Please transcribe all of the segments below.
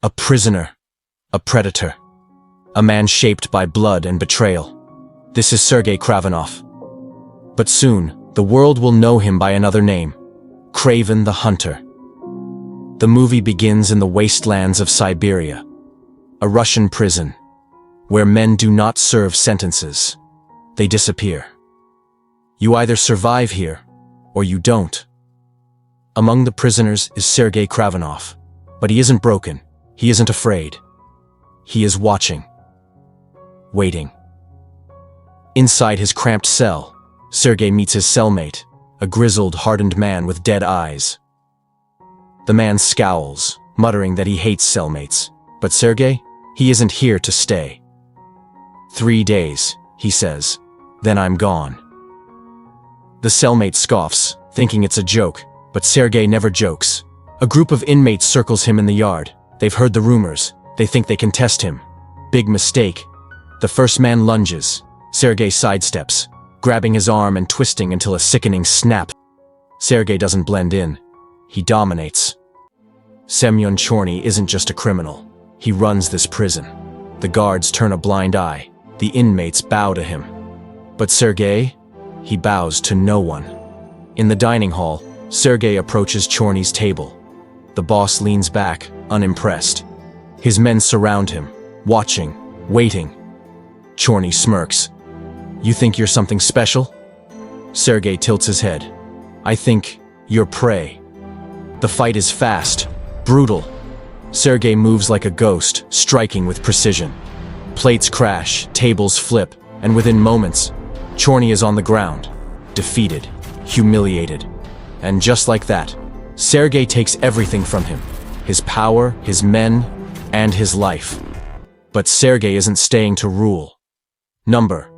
A prisoner. A predator. A man shaped by blood and betrayal. This is Sergei Kravinoff. But soon, the world will know him by another name. Kraven the Hunter. The movie begins in the wastelands of Siberia, a Russian prison, where men do not serve sentences. They disappear. You either survive here, or you don't. Among the prisoners is Sergei Kravinoff, but he isn't broken. He isn't afraid. He is watching. Waiting. Inside his cramped cell, Sergei meets his cellmate, a grizzled, hardened man with dead eyes. The man scowls, muttering that he hates cellmates. But Sergei, he isn't here to stay. 3 days, he says, then I'm gone. The cellmate scoffs, thinking it's a joke, but Sergei never jokes. A group of inmates circles him in the yard. They've heard the rumors. They think they can test him. Big mistake. The first man lunges. Sergei sidesteps, grabbing his arm and twisting until a sickening snap. Sergei doesn't blend in. He dominates. Semyon Chorny isn't just a criminal. He runs this prison. The guards turn a blind eye. The inmates bow to him. But Sergei? He bows to no one. In the dining hall, Sergei approaches Chorny's table. The boss leans back, unimpressed. His men surround him, watching, waiting. Chorny smirks. You think you're something special? Sergei tilts his head. I think you're prey. The fight is fast, brutal. Sergei moves like a ghost, striking with precision. Plates crash, tables flip, and within moments, Chorny is on the ground, defeated, humiliated. And just like that, Sergei takes everything from him. His power, his men, and his life. But Sergei isn't staying to rule. Number.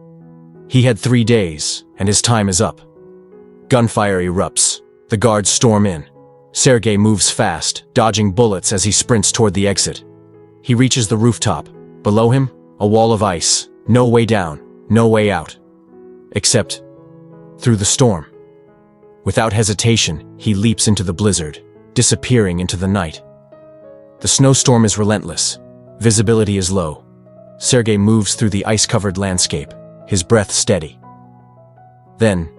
He had 3 days, and his time is up. Gunfire erupts. The guards storm in. Sergei moves fast, dodging bullets as he sprints toward the exit. He reaches the rooftop. Below him, a wall of ice. No way down, no way out. Except through the storm. Without hesitation, he leaps into the blizzard, disappearing into the night. The snowstorm is relentless. Visibility is low. Sergei moves through the ice-covered landscape, his breath steady. Then,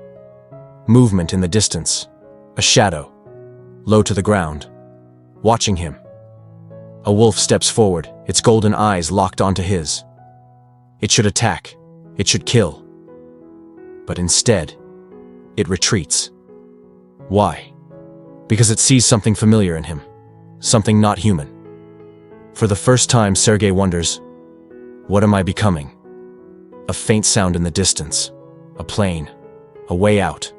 movement in the distance. A shadow, low to the ground, watching him. A wolf steps forward, its golden eyes locked onto his. It should attack. It should kill. But instead, it retreats. Why? Because it sees something familiar in him. Something not human. For the first time, Sergei wonders, what am I becoming? A faint sound in the distance. A plane. A way out.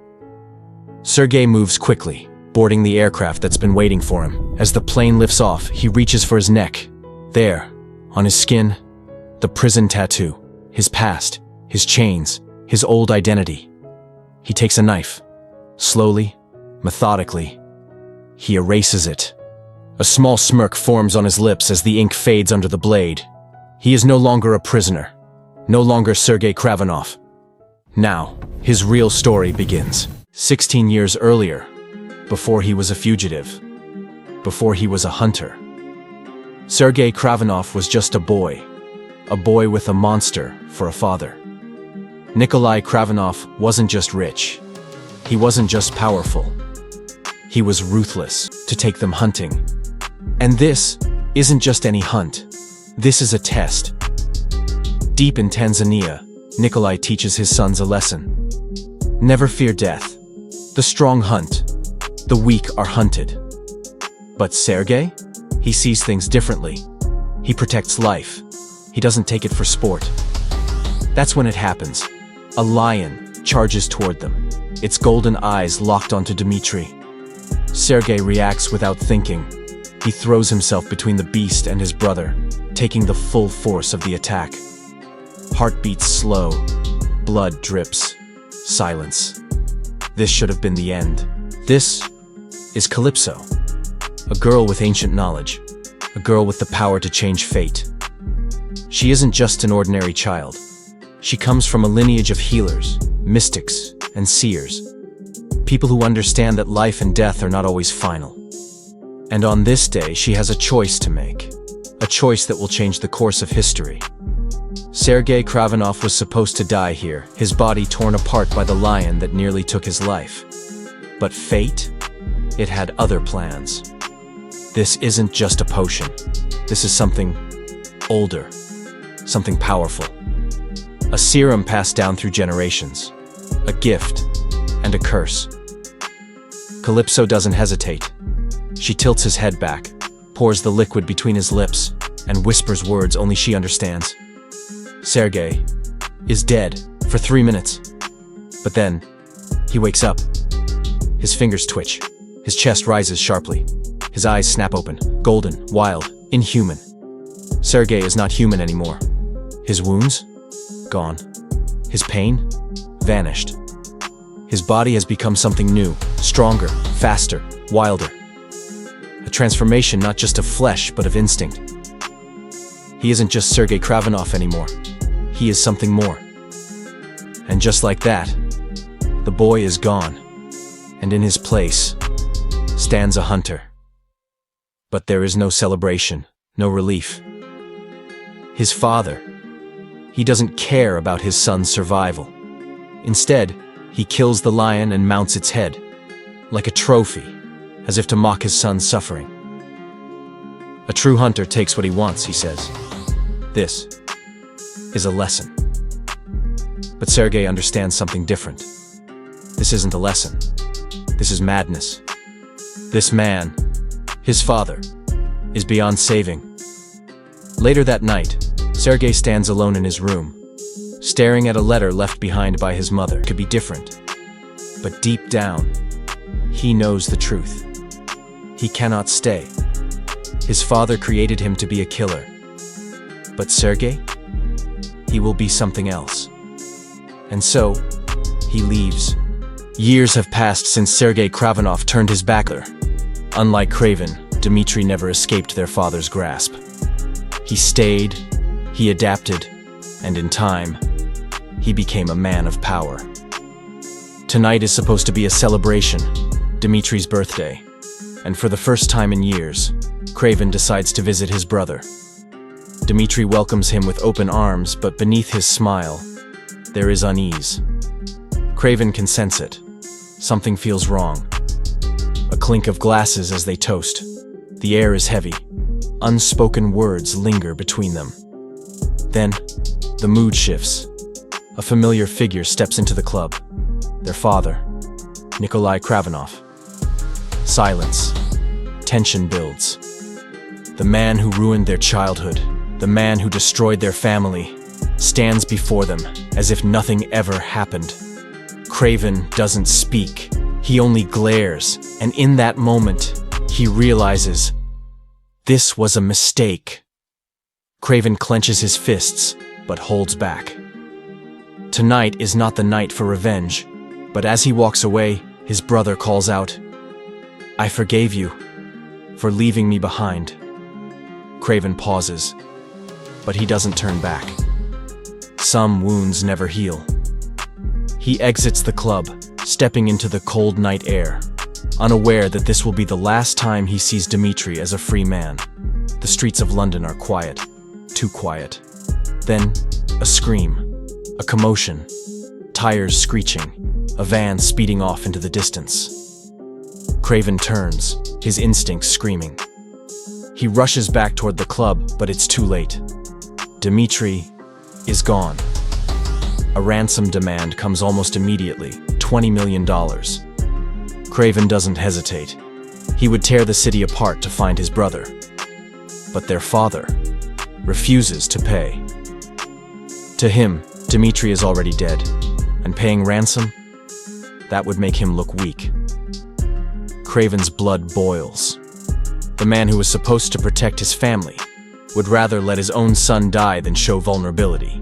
Sergei moves quickly, boarding the aircraft that's been waiting for him. As the plane lifts off, he reaches for his neck. There, on his skin, the prison tattoo. His past, his chains, his old identity. He takes a knife. Slowly, methodically, he erases it. A small smirk forms on his lips as the ink fades under the blade. He is no longer a prisoner. No longer Sergei Kravinoff. Now, his real story begins. 16 years earlier, before he was a fugitive, before he was a hunter. Sergei Kravinoff was just a boy with a monster for a father. Nikolai Kravinoff wasn't just rich. He wasn't just powerful. He was ruthless to take them hunting. And this isn't just any hunt. This is a test. Deep in Tanzania, Nikolai teaches his sons a lesson. Never fear death. The strong hunt. The weak are hunted. But Sergei? He sees things differently. He protects life. He doesn't take it for sport. That's when it happens. A lion charges toward them, its golden eyes locked onto Dmitri. Sergei reacts without thinking. He throws himself between the beast and his brother, taking the full force of the attack. Heart beats slow, blood drips, silence. This should have been the end. This is Calypso, a girl with ancient knowledge, a girl with the power to change fate. She isn't just an ordinary child. She comes from a lineage of healers, mystics, and seers. People who understand that life and death are not always final. And on this day, she has a choice to make. A choice that will change the course of history. Sergei Kravinoff was supposed to die here, his body torn apart by the lion that nearly took his life. But fate? It had other plans. This isn't just a potion. This is something older, something powerful. A serum passed down through generations, a gift and a curse. Calypso doesn't hesitate. She tilts his head back, pours the liquid between his lips, and whispers words only she understands. Sergei is dead for 3 minutes. But then, he wakes up. His fingers twitch. His chest rises sharply. His eyes snap open, golden, wild, inhuman. Sergei is not human anymore. His wounds? Gone. His pain? Vanished. His body has become something new, stronger, faster, wilder. A transformation not just of flesh, but of instinct. He isn't just Sergei Kravinoff anymore. He is something more. And just like that, the boy is gone. And in his place stands a hunter. But there is no celebration, no relief. His father, he doesn't care about his son's survival. Instead, he kills the lion and mounts its head, like a trophy, as if to mock his son's suffering. A true hunter takes what he wants, he says. This is a lesson. But Sergei understands something different. This isn't a lesson. This is madness. This man, his father, is beyond saving. Later that night, Sergei stands alone in his room, staring at a letter left behind by his mother. It could be different, but deep down, he knows the truth. He cannot stay. His father created him to be a killer. But Sergei? He will be something else. And so, he leaves. Years have passed since Sergei Kravinoff turned his back. Unlike Kraven, Dmitri never escaped their father's grasp. He stayed, he adapted, and in time, he became a man of power. Tonight is supposed to be a celebration, Dmitri's birthday, and for the first time in years, Kraven decides to visit his brother. Dmitri welcomes him with open arms, but beneath his smile, there is unease. Kraven can sense it. Something feels wrong. A clink of glasses as they toast. The air is heavy. Unspoken words linger between them. Then, the mood shifts. A familiar figure steps into the club. Their father, Nikolai Kravinoff. Silence. Tension builds. The man who ruined their childhood, the man who destroyed their family, stands before them as if nothing ever happened. Kraven doesn't speak. He only glares, and in that moment, he realizes this was a mistake. Kraven clenches his fists, but holds back. Tonight is not the night for revenge, but as he walks away, his brother calls out, "I forgave you for leaving me behind." Kraven pauses, but he doesn't turn back. Some wounds never heal. He exits the club, stepping into the cold night air, unaware that this will be the last time he sees Dmitri as a free man. The streets of London are quiet, too quiet. Then, a scream, a commotion, tires screeching, a van speeding off into the distance. Kraven turns, his instincts screaming. He rushes back toward the club, but it's too late. Dmitri is gone. A ransom demand comes almost immediately, $20 million. Kraven doesn't hesitate. He would tear the city apart to find his brother. But their father refuses to pay. To him, Dmitri is already dead, and paying ransom, that would make him look weak. Kraven's blood boils. The man who was supposed to protect his family would rather let his own son die than show vulnerability.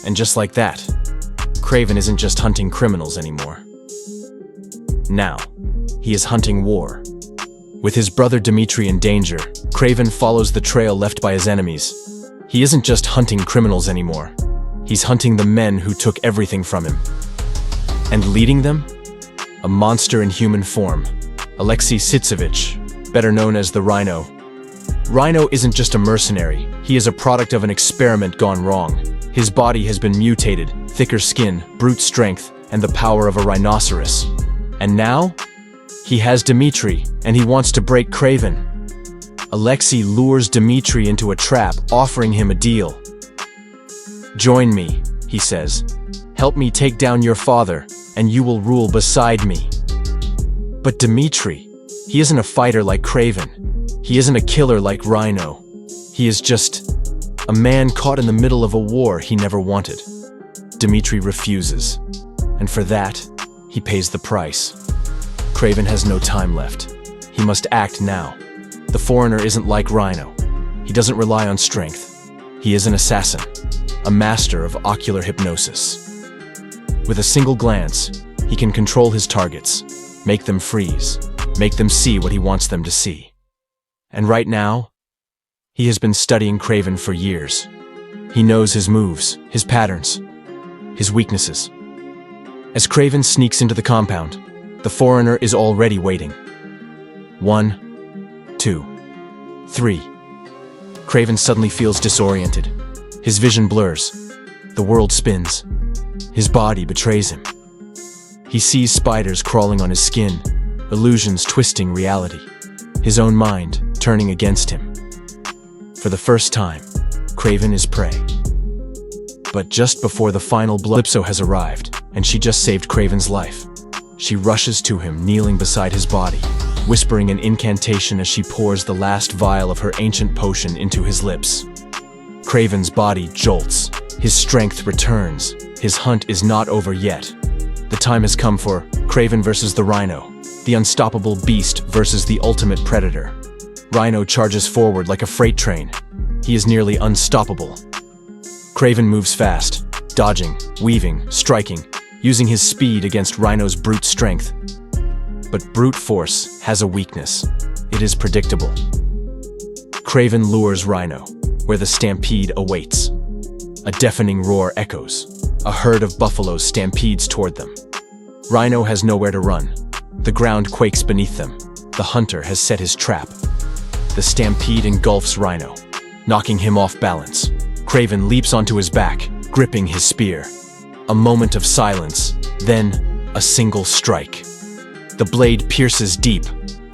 And just like that, Kraven isn't just hunting criminals anymore. Now, he is hunting war. With his brother Dmitri in danger, Kraven follows the trail left by his enemies. He isn't just hunting criminals anymore. He's hunting the men who took everything from him. And leading them? A monster in human form, Alexei Sitsevich, better known as the Rhino. Rhino isn't just a mercenary, he is a product of an experiment gone wrong. His body has been mutated, thicker skin, brute strength, and the power of a rhinoceros. And now? He has Dmitri, and he wants to break Kraven. Alexei lures Dmitri into a trap, offering him a deal. "Join me," he says. "Help me take down your father, and you will rule beside me." But Dmitri, he isn't a fighter like Kraven. He isn't a killer like Rhino. He is just a man caught in the middle of a war he never wanted. Dmitri refuses, and for that, he pays the price. Kraven has no time left. He must act now. The foreigner isn't like Rhino. He doesn't rely on strength. He is an assassin, a master of ocular hypnosis. With a single glance, he can control his targets, make them freeze, make them see what he wants them to see. And right now, he has been studying Kraven for years. He knows his moves, his patterns, his weaknesses. As Kraven sneaks into the compound, the foreigner is already waiting. 1, 2, 3. Kraven suddenly feels disoriented. His vision blurs. The world spins. His body betrays him. He sees spiders crawling on his skin, illusions twisting reality, his own mind turning against him. For the first time, Kraven is prey. But just before the final blow, Calypso has arrived, and she just saved Kraven's life. She rushes to him, kneeling beside his body, whispering an incantation as she pours the last vial of her ancient potion into his lips. Kraven's body jolts. His strength returns. His hunt is not over yet. The time has come for Kraven versus the Rhino, the unstoppable beast versus the ultimate predator. Rhino charges forward like a freight train. He is nearly unstoppable. Kraven moves fast, dodging, weaving, striking, using his speed against Rhino's brute strength. But brute force has a weakness. It is predictable. Kraven lures Rhino, where the stampede awaits. A deafening roar echoes. A herd of buffaloes stampedes toward them. Rhino has nowhere to run. The ground quakes beneath them. The hunter has set his trap. The stampede engulfs Rhino, knocking him off balance. Kraven leaps onto his back, gripping his spear. A moment of silence, then a single strike. The blade pierces deep.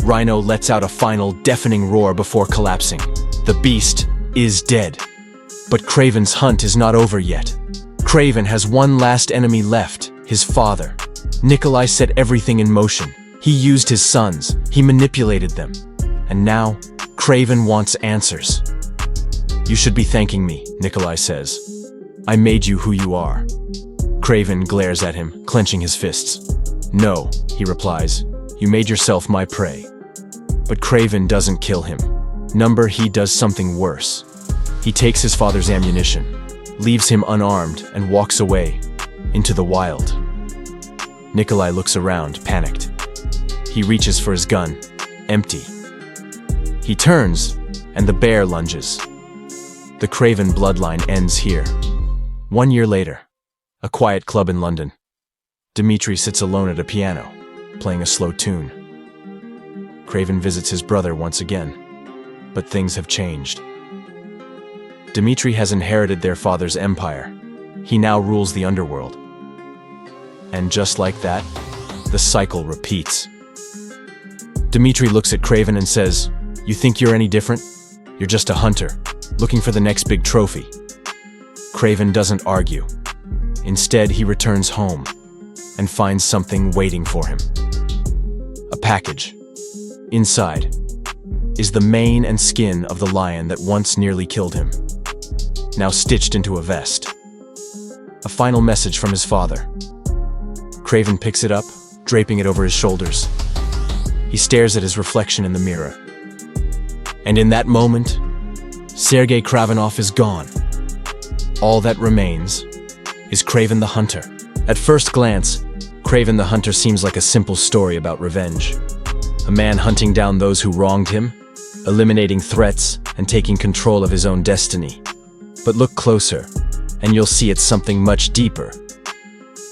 Rhino lets out a final deafening roar before collapsing. The beast is dead. But Kraven's hunt is not over yet. Kraven has one last enemy left, his father. Nikolai set everything in motion. He used his sons. He manipulated them. And now, Kraven wants answers. "You should be thanking me," Nikolai says. "I made you who you are." Kraven glares at him, clenching his fists. "No," he replies. "You made yourself my prey." But Kraven doesn't kill him. He does something worse. He takes his father's ammunition, leaves him unarmed, and walks away, into the wild. Nikolai looks around, panicked. He reaches for his gun, empty. He turns, and the bear lunges. The Kraven bloodline ends here. 1 year later, a quiet club in London. Dmitri sits alone at a piano, playing a slow tune. Kraven visits his brother once again, but things have changed. Dmitri has inherited their father's empire. He now rules the underworld. And just like that, the cycle repeats. Dmitri looks at Kraven and says, "You think you're any different? You're just a hunter, looking for the next big trophy." Kraven doesn't argue. Instead, he returns home and finds something waiting for him. A package. Inside is the mane and skin of the lion that once nearly killed him, now stitched into a vest. A final message from his father. Kraven picks it up, draping it over his shoulders. He stares at his reflection in the mirror. And in that moment, Sergei Kravinoff is gone. All that remains is Kraven the Hunter. At first glance, Kraven the Hunter seems like a simple story about revenge. A man hunting down those who wronged him, eliminating threats, and taking control of his own destiny. But look closer, and you'll see it's something much deeper.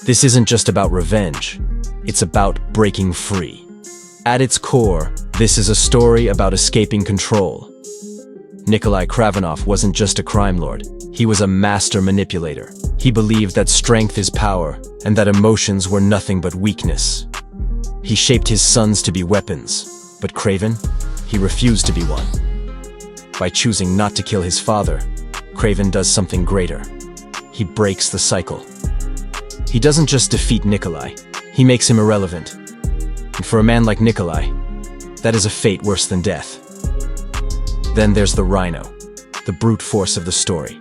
This isn't just about revenge, it's about breaking free. At its core, this is a story about escaping control. Nikolai Kravinoff wasn't just a crime lord. He was a master manipulator. He believed that strength is power and that emotions were nothing but weakness. He shaped his sons to be weapons, but Kraven, he refused to be one. By choosing not to kill his father, Kraven does something greater. He breaks the cycle. He doesn't just defeat Nikolai, he makes him irrelevant. And for a man like Nikolai, that is a fate worse than death. Then there's the Rhino, the brute force of the story.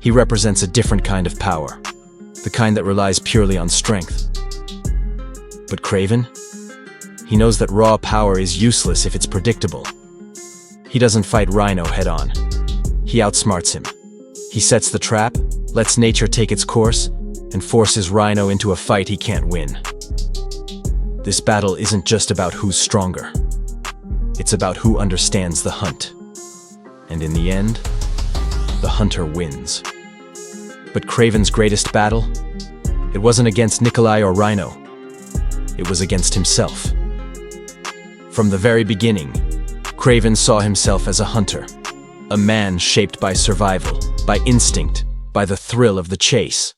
He represents a different kind of power, the kind that relies purely on strength. But Kraven? He knows that raw power is useless if it's predictable. He doesn't fight Rhino head-on. He outsmarts him. He sets the trap, lets nature take its course, and forces Rhino into a fight he can't win. This battle isn't just about who's stronger. It's about who understands the hunt. And in the end, the hunter wins. But Kraven's greatest battle? It wasn't against Nikolai or Rhino. It was against himself. From the very beginning, Kraven saw himself as a hunter, a man shaped by survival, by instinct, by the thrill of the chase.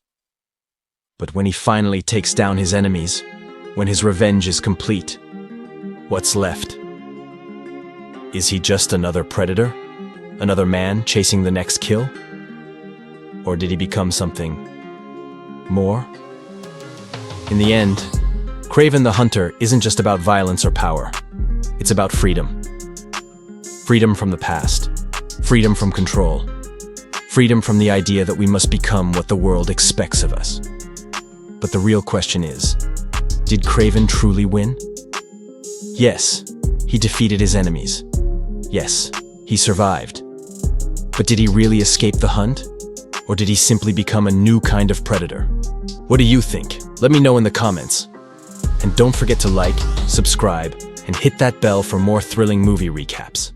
But when he finally takes down his enemies, when his revenge is complete, what's left? Is he just another predator? Another man chasing the next kill? Or did he become something more? In the end, Kraven the Hunter isn't just about violence or power. It's about freedom. Freedom from the past. Freedom from control. Freedom from the idea that we must become what the world expects of us. But the real question is, did Kraven truly win? Yes, he defeated his enemies. Yes, he survived. But did he really escape the hunt? Or did he simply become a new kind of predator? What do you think? Let me know in the comments. And don't forget to like, subscribe, and hit that bell for more thrilling movie recaps.